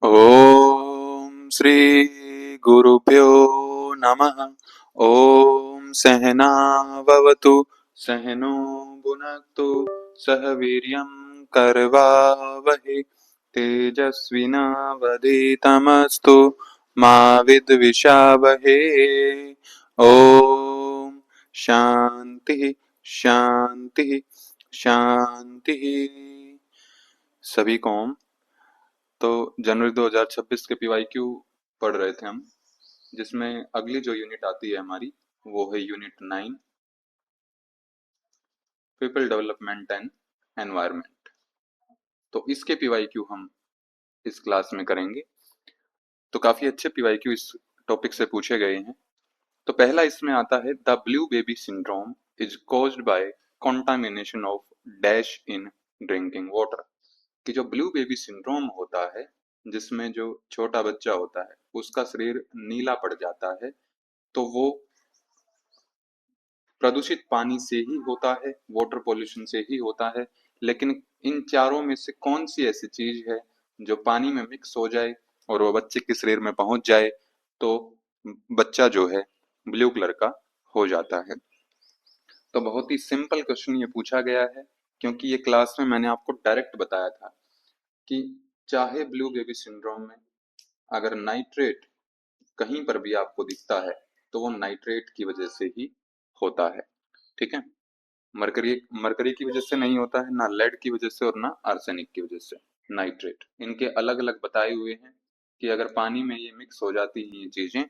ओम श्री गुरुभ्यो नमः। ओम सहनाववतु सहनो भुनक्तु सह वीर्यं करवावहै तेजस्विनावधीतमस्तु मा विद्विषावहै। ओम शांति शांति शांति। सभी को ओम। तो जनवरी 2026 के पीवाईक्यू पढ़ रहे थे हम, जिसमें अगली जो यूनिट आती है हमारी वो है unit 9, people development and environment. तो इसके पीवाईक्यू हम इस क्लास में करेंगे। तो काफी अच्छे पीवाईक्यू इस टॉपिक से पूछे गए हैं। तो पहला इसमें आता है, the blue baby syndrome is caused by contamination of dash in drinking water. कि जो ब्लू बेबी सिंड्रोम होता है, जिसमें जो छोटा बच्चा होता है उसका शरीर नीला पड़ जाता है, तो वो प्रदूषित पानी से ही होता है, वाटर पॉल्यूशन से ही होता है। लेकिन इन चारों में से कौन सी ऐसी चीज है जो पानी में मिक्स हो जाए और वो बच्चे के शरीर में पहुंच जाए तो बच्चा जो है ब्लू कलर का हो जाता है। तो बहुत ही सिंपल क्वेश्चन ये पूछा गया है, क्योंकि ये क्लास में मैंने आपको डायरेक्ट बताया था कि चाहे ब्लू बेबी सिंड्रोम में अगर नाइट्रेट कहीं पर भी आपको दिखता है तो वो नाइट्रेट की वजह से ही होता है। ठीक है, मरकरी मरकरी की वजह से नहीं होता है, ना लेड की वजह से और ना आर्सेनिक की वजह से। नाइट्रेट इनके अलग अलग बताए हुए हैं कि अगर पानी में ये मिक्स हो जाती हैं ये चीजें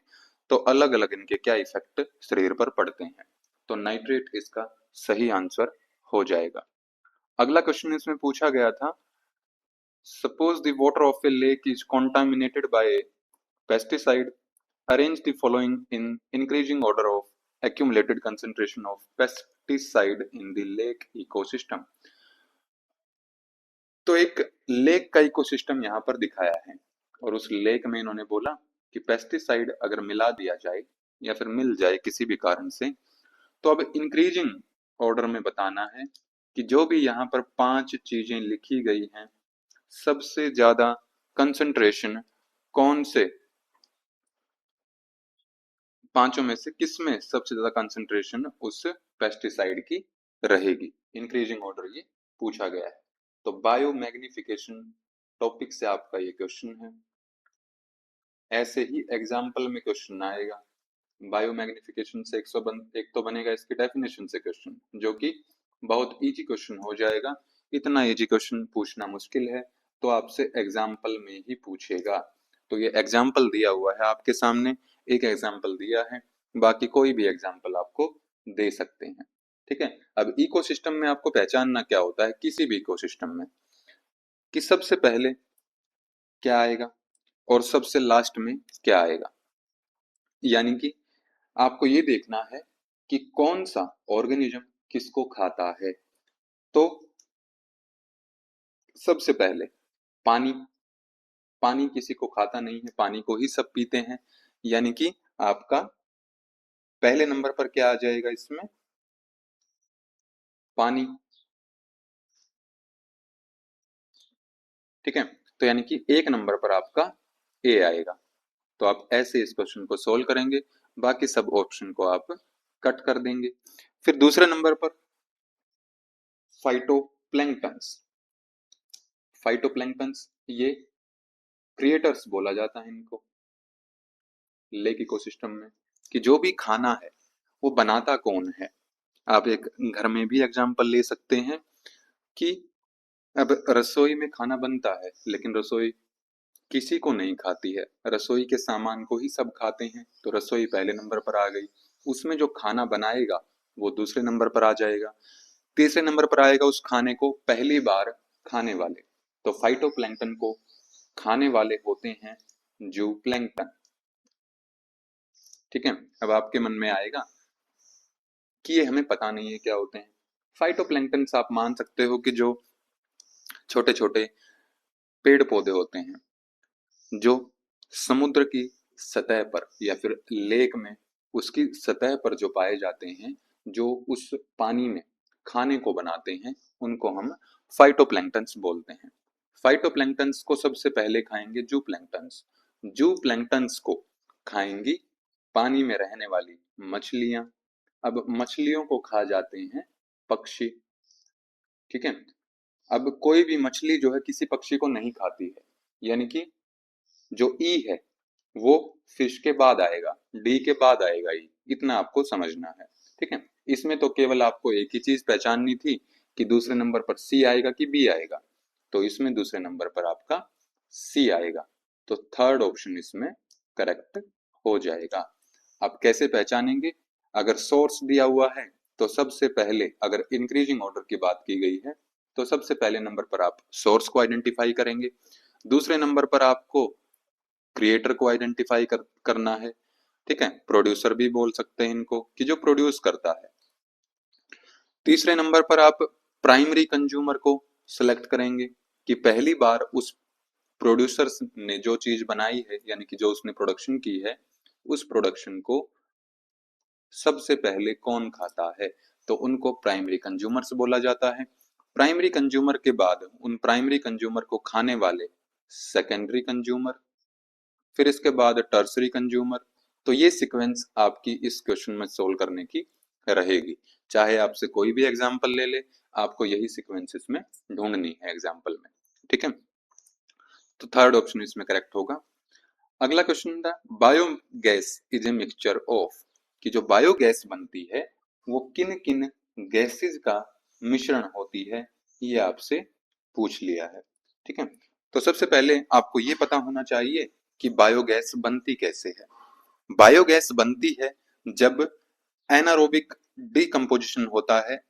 तो अलग अलग इनके क्या इफेक्ट शरीर पर पड़ते हैं। तो नाइट्रेट इसका सही आंसर हो जाएगा। अगला क्वेश्चन इसमें पूछा गया था, suppose the water of a lake is contaminated by pesticide, arrange the following in increasing order of accumulated concentration of pesticide in the lake ecosystem। तो एक लेक का इकोसिस्टम यहाँ पर दिखाया है और उस लेक में इन्होंने बोला कि पेस्टिसाइड अगर मिला दिया जाए या फिर मिल जाए किसी भी कारण से, तो अब इंक्रीजिंग ऑर्डर में बताना है कि जो भी यहाँ पर 5 चीजें लिखी गई हैं, सबसे ज्यादा कंसंट्रेशन कौन से पांचों में से किस में सबसे ज्यादा कंसंट्रेशन उस पेस्टिसाइड की रहेगी। इंक्रीजिंग ऑर्डर ये पूछा गया है। तो बायो मैग्निफिकेशन टॉपिक से आपका ये क्वेश्चन है। ऐसे ही एग्जाम्पल में क्वेश्चन आएगा। बायो मैग्निफिकेशन से एक तो बनेगा इसकी डेफिनेशन से क्वेश्चन, जो कि बहुत इजी क्वेश्चन हो जाएगा। इतना इजी क्वेश्चन पूछना मुश्किल है, तो आपसे एग्जाम्पल में ही पूछेगा। तो ये एग्जाम्पल दिया हुआ है आपके सामने, एक एग्जाम्पल दिया है, बाकी कोई भी एग्जाम्पल आपको दे सकते हैं। ठीक है, अब इकोसिस्टम में आपको पहचानना क्या होता है किसी भी इकोसिस्टम में, कि सबसे पहले क्या आएगा और सबसे लास्ट में क्या आएगा। यानी कि आपको ये देखना है कि कौन सा ऑर्गेनिज्म किसको खाता है। तो सबसे पहले पानी, पानी किसी को खाता नहीं है, पानी को ही सब पीते हैं। यानी कि आपका पहले नंबर पर क्या आ जाएगा इसमें, पानी। ठीक है, तो यानी कि एक नंबर पर आपका ए आएगा। तो आप ऐसे इस क्वेश्चन को सोल्व करेंगे, बाकी सब ऑप्शन को आप कट कर देंगे। फिर दूसरे नंबर पर फाइटोप्लैंक्टन्स। फाइटोप्लैंक्टन्स ये क्रिएटर्स बोला जाता है इनको लेक इकोसिस्टम में, कि जो भी खाना है वो बनाता कौन है। आप एक घर में भी एग्जांपल ले सकते हैं कि अब रसोई में खाना बनता है लेकिन रसोई किसी को नहीं खाती है, रसोई के सामान को ही सब खाते हैं, तो रसोई पहले नंबर पर आ गई। उसमें जो खाना बनाएगा वो दूसरे नंबर पर आ जाएगा। तीसरे नंबर पर आएगा उस खाने को पहली बार खाने वाले, तो फाइटोप्लैंक्टन को खाने वाले होते हैं जूप्लैंक्टन। ठीक है, अब आपके मन में आएगा कि ये हमें पता नहीं है क्या होते हैं। फाइटोप्लैंक्टन आप मान सकते हो कि जो छोटे छोटे पेड़ पौधे होते हैं जो समुद्र की सतह पर या फिर लेक में उसकी सतह पर जो पाए जाते हैं, जो उस पानी में खाने को बनाते हैं, उनको हम फाइटोप्लैंक्टन्स बोलते हैं। फाइटोप्लैंक्टन्स को सबसे पहले खाएंगे जू प्लैंक्टन्स। जू प्लैंक्टन्स को खाएंगी पानी में रहने वाली मछलियां। अब मछलियों को खा जाते हैं पक्षी, ठीक है। अब कोई भी मछली जो है किसी पक्षी को नहीं खाती है, यानी कि जो ई है वो फिश के बाद आएगा, डी के बाद आएगा ई, इतना आपको समझना है, ठीक है। इसमें तो केवल आपको एक ही चीज पहचाननी थी कि दूसरे नंबर पर सी आएगा कि बी आएगा, तो इसमें दूसरे नंबर पर आपका सी आएगा, तो थर्ड ऑप्शन इसमें करेक्ट हो जाएगा। आप कैसे पहचानेंगे? अगर सोर्स दिया हुआ है तो सबसे पहले, अगर इंक्रीजिंग ऑर्डर की बात की गई है तो सबसे पहले नंबर पर आप सोर्स को आइडेंटिफाई करेंगे, दूसरे नंबर पर आपको क्रिएटर को आइडेंटिफाई करना है, ठीक है। प्रोड्यूसर भी बोल सकते हैं इनको कि जो प्रोड्यूस करता है। तीसरे नंबर पर आप प्राइमरी कंज्यूमर को सिलेक्ट करेंगे कि पहली बार उस प्रोड्यूसर ने जो चीज बनाई है, यानी कि जो उसने प्रोडक्शन की है, उस प्रोडक्शन को सबसे पहले कौन खाता है, तो उनको प्राइमरी कंज्यूमर्स बोला जाता है। प्राइमरी कंज्यूमर के बाद उन प्राइमरी कंज्यूमर को खाने वाले सेकेंडरी कंज्यूमर, फिर इसके बाद टर्सरी कंज्यूमर। तो ये सीक्वेंस आपकी इस क्वेश्चन में सोल्व करने की रहेगी, चाहे आपसे कोई भी एग्जाम्पल ले ले, आपको यही सीक्वेंस इसमें ढूंढनी है एग्जाम्पल में, ठीक है। तो थर्ड ऑप्शन इसमें करेक्ट होगा। अगला क्वेश्चन था biogas is a mixture of, कि जो बायोगैस बनती है वो किन किन गैसेस का मिश्रण होती है, ये आपसे पूछ लिया है, ठीक है। तो सबसे पहले आपको ये पता होना चाहिए कि बायोगैस बनती कैसे है। बायोगैस बनती है जब एनारोबिक डिकम्पोजिशन होता है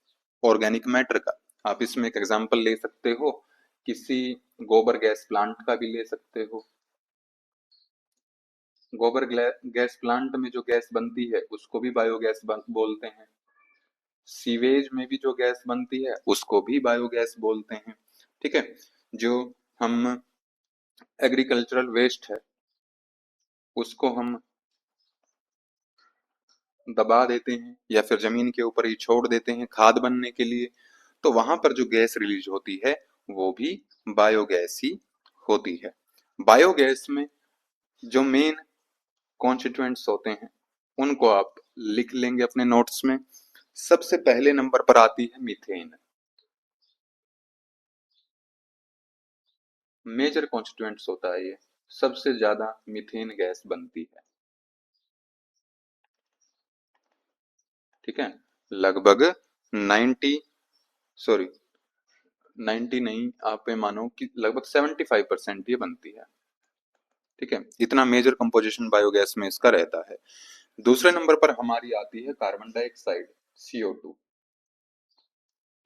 ऑर्गेनिक मैटर का। आप इसमें एक एग्जांपल ले सकते हो, किसी गोबर गैस प्लांट का भी ले सकते हो। गोबर गैस प्लांट में जो गैस बनती है उसको भी बायोगैस बोलते हैं। सीवेज में भी जो गैस बनती है उसको भी बायोगैस बोलते हैं, ठीक है। जो हम एग्रीकल्चरल वेस्ट है उसको हम दबा देते हैं या फिर जमीन के ऊपर ही छोड़ देते हैं खाद बनने के लिए, तो वहां पर जो गैस रिलीज होती है वो भी बायोगैस ही होती है। बायोगैस में जो मेन कॉन्स्टिट्यूएंट्स होते हैं उनको आप लिख लेंगे अपने नोट्स में। सबसे पहले नंबर पर आती है मीथेन, मेजर कॉन्स्टिट्यूएंट्स होता है ये, सबसे ज्यादा मीथेन गैस बनती है, ठीक है। लगभग 90, सॉरी 90 नहीं, आप ये मानो कि लगभग 75% ये बनती है, ठीक है। इतना मेजर कंपोजिशन बायोगैस में इसका रहता है। दूसरे नंबर पर हमारी आती है कार्बन डाइऑक्साइड, CO2,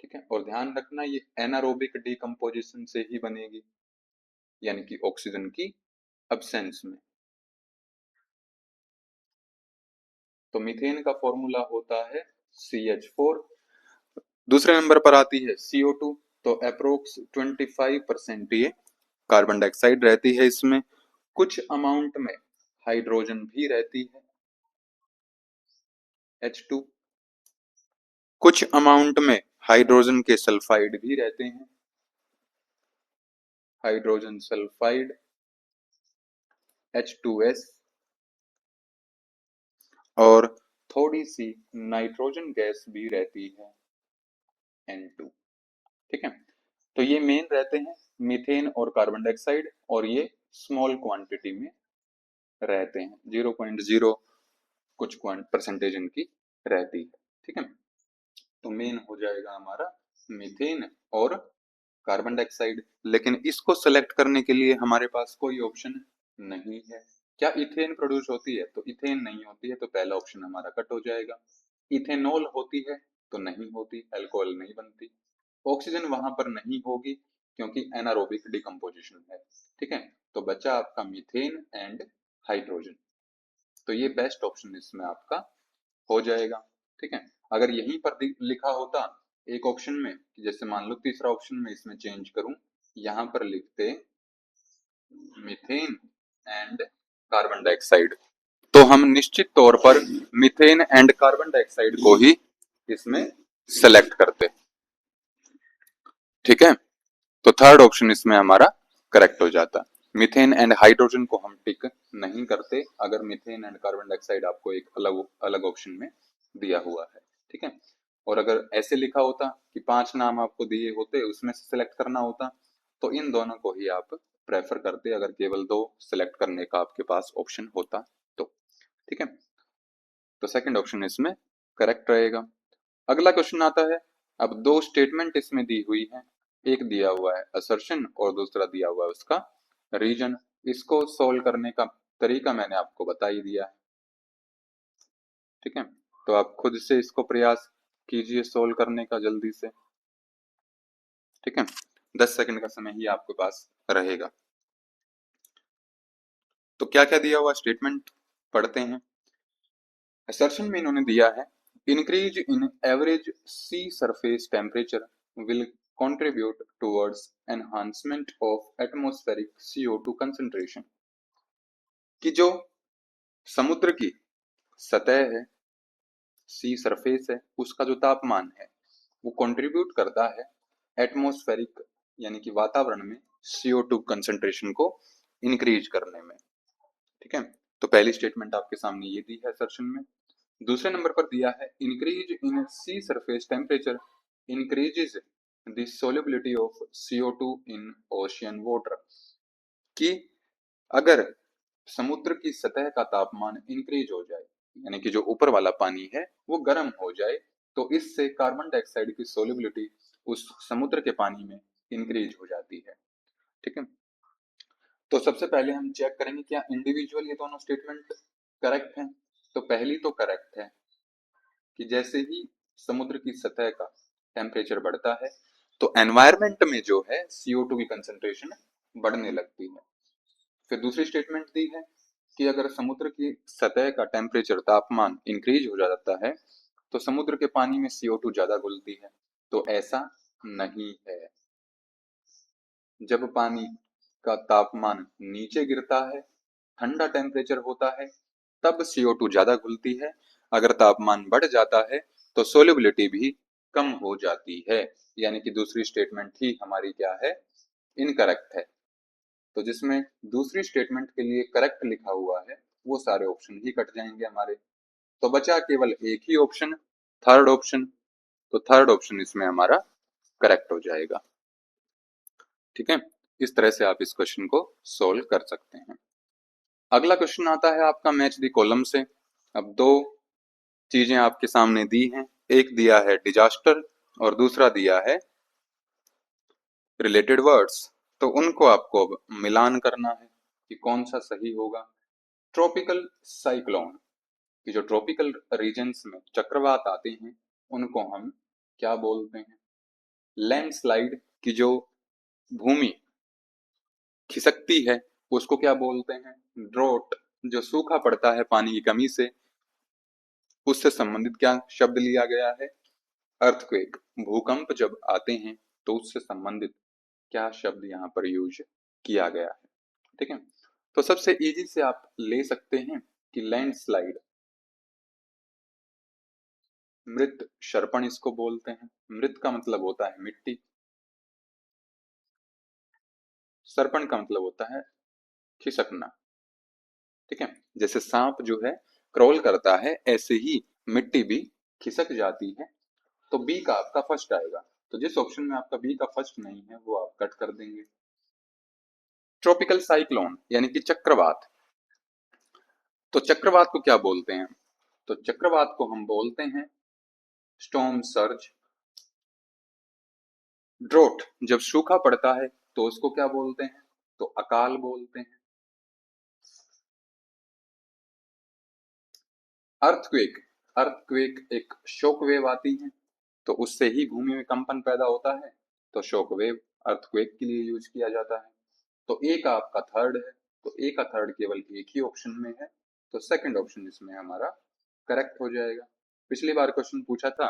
ठीक है। और ध्यान रखना ये एनारोबिक डिकम्पोजिशन से ही बनेगी, यानी कि ऑक्सीजन की अब्सेंस में। तो मीथेन का फॉर्मूला होता है CH4। दूसरे नंबर पर आती है CO2, तो अप्रोक्स 25% ये कार्बन डाइऑक्साइड रहती है इसमें। कुछ अमाउंट में हाइड्रोजन भी रहती है H2, कुछ अमाउंट में हाइड्रोजन के सल्फाइड भी रहते हैं, हाइड्रोजन सल्फाइड H2S, और थोड़ी सी नाइट्रोजन गैस भी रहती है N2, ठीक है। तो ये मेन रहते हैं मीथेन और कार्बन डाइऑक्साइड, और ये स्मॉल क्वांटिटी में रहते हैं, 0.0 कुछ परसेंटेज इनकी रहती है, ठीक है। तो मेन हो जाएगा हमारा मीथेन और कार्बन डाइऑक्साइड। लेकिन इसको सेलेक्ट करने के लिए हमारे पास कोई ऑप्शन नहीं है। क्या इथेन प्रोड्यूस होती है? तो इथेन नहीं होती है, तो पहला ऑप्शन हमारा कट हो जाएगा। इथेनॉल होती है? तो नहीं होती, अल्कोहल नहीं बनती। ऑक्सीजन वहां पर नहीं होगी क्योंकि एनारोबिक डिकम्पोजिशन है, ठीक है। तो बचा आपका मीथेन एंड हाइड्रोजन, तो ये बेस्ट ऑप्शन इसमें आपका हो जाएगा, ठीक है। अगर यहीं पर लिखा होता एक ऑप्शन में, जैसे मान लो तीसरा ऑप्शन में इसमें चेंज करूं, यहां पर लिखते मीथेन एंड कार्बन डाइऑक्साइड, तो हम निश्चित तौर पर मीथेन एंड कार्बन डाइऑक्साइड को ही इसमें सेलेक्ट करते, ठीक है। तो थर्ड ऑप्शन इसमें हमारा करेक्ट हो जाता। मीथेन एंड हाइड्रोजन को हम टिक नहीं करते अगर मीथेन एंड कार्बन डाइऑक्साइड आपको एक अलग अलग ऑप्शन में दिया हुआ है, ठीक है। और अगर ऐसे लिखा होता कि 5 नाम आपको दिए होते, उसमें से सिलेक्ट करना होता, तो इन दोनों को ही आप प्रेफर करते अगर केवल 2 सिलेक्ट करने का आपके पास ऑप्शन होता तो, ठीक है। तो सेकंड ऑप्शन इसमें करेक्ट रहेगा। अगला क्वेश्चन आता है, अब 2 स्टेटमेंट इसमें दी हुई है, एक दिया हुआ है असर्शन और दूसरा दिया हुआ है उसका रीजन। इसको सोल्व करने का तरीका मैंने आपको बता ही दिया है, ठीक है। तो आप खुद से इसको प्रयास कीजिए सोल्व करने का जल्दी से, ठीक है। 10 सेकंड का समय ही आपके पास रहेगा। तो क्या क्या दिया हुआ स्टेटमेंट पढ़ते हैं। असर्शन में इन्होंने दिया है, increase in average sea surface temperature will contribute towards enhancement of atmospheric CO2 concentration, कि जो समुद्र की सतह है, सी सरफेस है, उसका जो तापमान है वो कंट्रीब्यूट करता है एटमॉस्फेरिक यानी कि वातावरण में CO2 कंसंट्रेशन को इंक्रीज करने में, ठीक है। तो पहली स्टेटमेंट आपके सामने ये दी है असर्शन में। दूसरे नंबर पर दिया है, increase in sea surface temperature increases the solubility of CO2 in ocean water, कि अगर समुद्र की सतह का तापमान इंक्रीज हो जाए यानी कि जो ऊपर वाला पानी है वो गर्म हो जाए, तो इससे कार्बन डाइऑक्साइड की सोल्युबिलिटी उस समुद्र के पानी में इंक्रीज हो जाती है, ठीक है। तो सबसे पहले हम चेक करेंगे क्या इंडिविजुअल ये दोनों स्टेटमेंट करेक्ट हैं। तो पहली तो करेक्ट है कि जैसे ही समुद्र की सतह का टेम्परेचर बढ़ता है तो एनवायरमेंट में जो है CO2 की कंसंट्रेशन बढ़ने लगती है। फिर दूसरी स्टेटमेंट दी है कि अगर समुद्र की सतह का टेम्परेचर तापमान इंक्रीज हो जाता है तो समुद्र के पानी में CO2 ज्यादा घुलती है। तो ऐसा नहीं है, जब पानी का तापमान नीचे गिरता है, ठंडा टेम्परेचर होता है, तब CO2 ज्यादा घुलती है। अगर तापमान बढ़ जाता है तो सोल्युबिलिटी भी कम हो जाती है, यानी कि दूसरी स्टेटमेंट ही हमारी क्या है, इनकरेक्ट है। तो जिसमें दूसरी स्टेटमेंट के लिए करेक्ट लिखा हुआ है वो सारे ऑप्शन ही कट जाएंगे हमारे, तो बचा केवल एक ही ऑप्शन, थर्ड ऑप्शन। तो थर्ड ऑप्शन इसमें हमारा करेक्ट हो जाएगा, ठीक है। इस तरह से आप इस क्वेश्चन को सोल्व कर सकते हैं। अगला क्वेश्चन आता है आपका मैच द कॉलम से। अब 2 चीजें आपके सामने दी हैं, एक दिया है डिजास्टर और दूसरा दिया है रिलेटेड वर्ड्स। तो उनको आपको अब मिलान करना है कि कौन सा सही होगा। ट्रॉपिकल साइक्लोन, कि जो ट्रॉपिकल रीजन्स में चक्रवात आते हैं उनको हम क्या बोलते हैं। लैंडस्लाइड, की जो भूमि खिसकती है उसको क्या बोलते हैं। ड्रोट, जो सूखा पड़ता है पानी की कमी से, उससे संबंधित क्या शब्द लिया गया है। अर्थक्वेक, भूकंप जब आते हैं तो उससे संबंधित क्या शब्द यहाँ पर यूज किया गया है, ठीक है। तो सबसे इजी से आप ले सकते हैं कि लैंडस्लाइड, मृत शर्पण इसको बोलते हैं। मृत का मतलब होता है मिट्टी, सर्पण का मतलब होता है खिसकना, ठीक है। जैसे सांप जो है क्रॉल करता है ऐसे ही मिट्टी भी खिसक जाती है। तो बी का आपका फर्स्ट आएगा। तो जिस ऑप्शन में आपका बी का फर्स्ट नहीं है वो आप कट कर देंगे। ट्रॉपिकल साइक्लोन यानी कि चक्रवात, तो चक्रवात को क्या बोलते हैं। तो चक्रवात को हम बोलते हैं स्टॉर्म सर्ज। ड्रोट, जब सूखा पड़ता है तो उसको क्या बोलते हैं, तो अकाल बोलते हैं। अर्थक्वेक, अर्थक्वेक एक शॉक वेव आती है तो उससे ही भूमि में कंपन पैदा होता है, तो शॉक वेव अर्थक्वेक के लिए यूज किया जाता है। तो ए का आपका थर्ड है, तो ए का थर्ड केवल एक ही ऑप्शन में है, तो सेकंड ऑप्शन इसमें हमारा करेक्ट हो जाएगा। पिछली बार क्वेश्चन पूछा था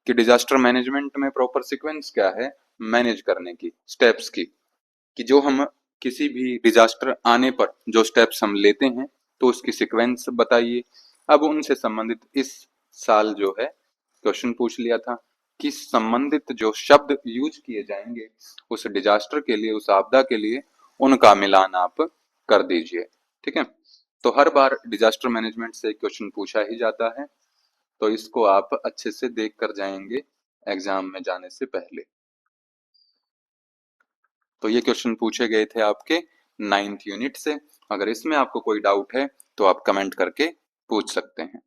कि डिजास्टर मैनेजमेंट में प्रॉपर सीक्वेंस क्या है मैनेज करने की, स्टेप्स की, कि जो हम किसी भी डिजास्टर आने पर जो स्टेप्स हम लेते हैं तो उसकी सीक्वेंस बताइए। अब उनसे संबंधित इस साल जो है क्वेश्चन पूछ लिया था कि संबंधित जो शब्द यूज किए जाएंगे उस डिजास्टर के लिए, उस आपदा के लिए, उनका मिलान आप कर दीजिए। ठीक है, तो हर बार डिजास्टर मैनेजमेंट से क्वेश्चन पूछा ही जाता है, तो इसको आप अच्छे से देख कर जाएंगे एग्जाम में जाने से पहले। तो ये क्वेश्चन पूछे गए थे आपके 9th यूनिट से। अगर इसमें आपको कोई डाउट है तो आप कमेंट करके पूछ सकते हैं।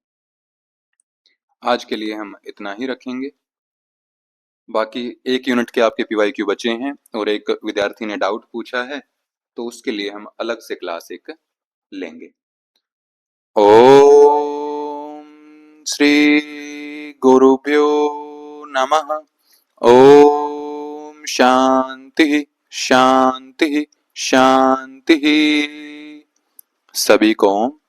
आज के लिए हम इतना ही रखेंगे। बाकी एक यूनिट के आपके पीवाईक्यू बचे हैं और एक विद्यार्थी ने डाउट पूछा है, तो उसके लिए हम अलग से क्लास एक लेंगे। ओम श्री गुरुभ्यो नमः। ओम शांति शांति शांति। सभी को